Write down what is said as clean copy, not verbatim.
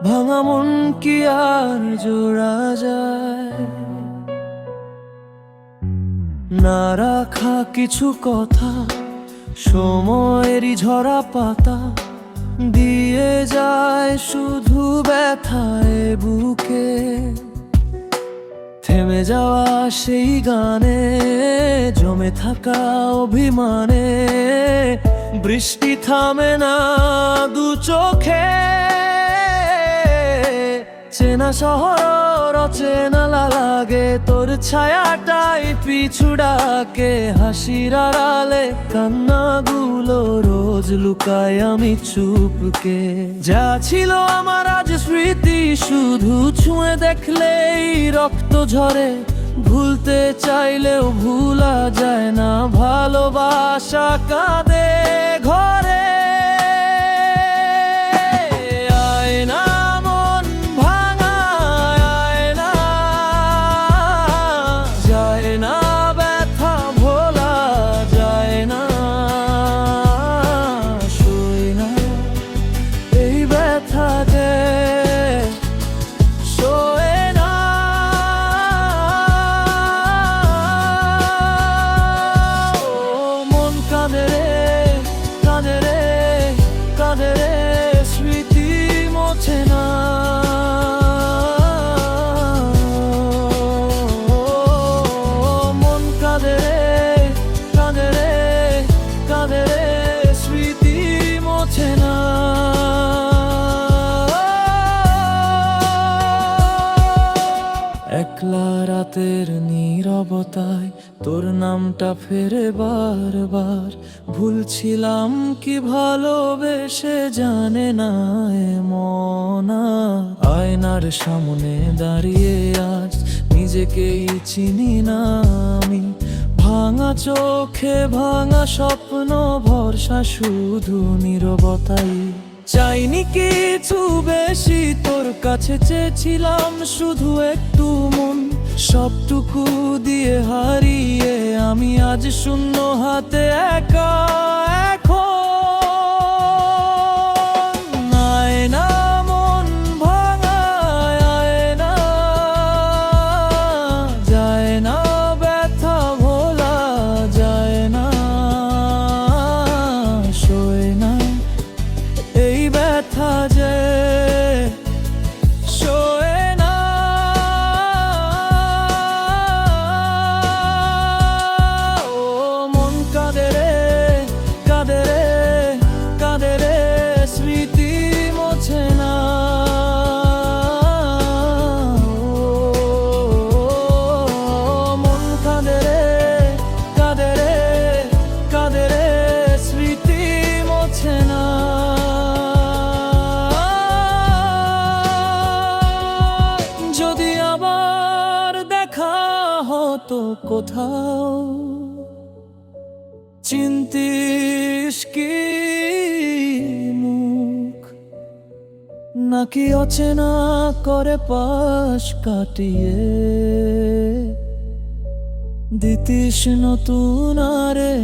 ভাঙা মন কি আর জোড়া যায়? না রাখা কিছু কথা, সময়েরই ঝরা পাতা দিয়ে যায় শুধু ব্যথায় বুকে। থেমে যাওয়া সেই গানে, জমে থাকা অভিমানে, বৃষ্টি থামে না দু চোখে। চেনা শহর অচেনা লাগে, তোর ছায়াটাই পিছু ডাকে। হাসির আড়ালে কান্নাগুলো রোজ লুকাই আমি চুপকে। যা ছিল আমার আজ স্মৃতি, শুধু ছুঁয়ে দেখলেই রক্ত ঝরে। ভুলতে চাইলেও ভুলা যায় না, ভালোবাসা কাঁদে ঘরে। স্মৃতি মোছে না, মন কাঁদে রে, কাঁদে রে, স্মৃতি মোছে না। একলা রাতের নীরবতায় তোর নামটা ফেরে বারবার। ভুলছিলাম কি ভালোবেসে জানে না এমন। আয়নার সামনে দাঁড়িয়ে আজ নিজেকেই চিনি না আমি। ভাঙা চোখে ভাঙা স্বপ্ন, ভরসা শুধু নীরবতাই। চাইনি কিছু বেশি, তোর কাছে চেয়েছিলাম শুধু একটু মন। সবটুকু দিয়ে হারিয়ে আমি আজ শূন্য হাতে একা। এখন আয়না মন ভাঙায়, আয়না যায় না, ব্যথা ভোলা যায় না, সয় না এই ব্যথা যে সয় না। ও মন কাঁদে রে, কাঁদে রে, কাঁদে রে, স্মৃতি মোছে না। ও মন কাঁদে রে, কাঁদে রে, কাঁদে রে, স্মৃতি মোছে না। যদি আবার দেখা হতো কোথাও, চিনতিস কি মুখ? নাকি অচেনা করে পাশ কাটিয়ে দিতিস নতুন আরে।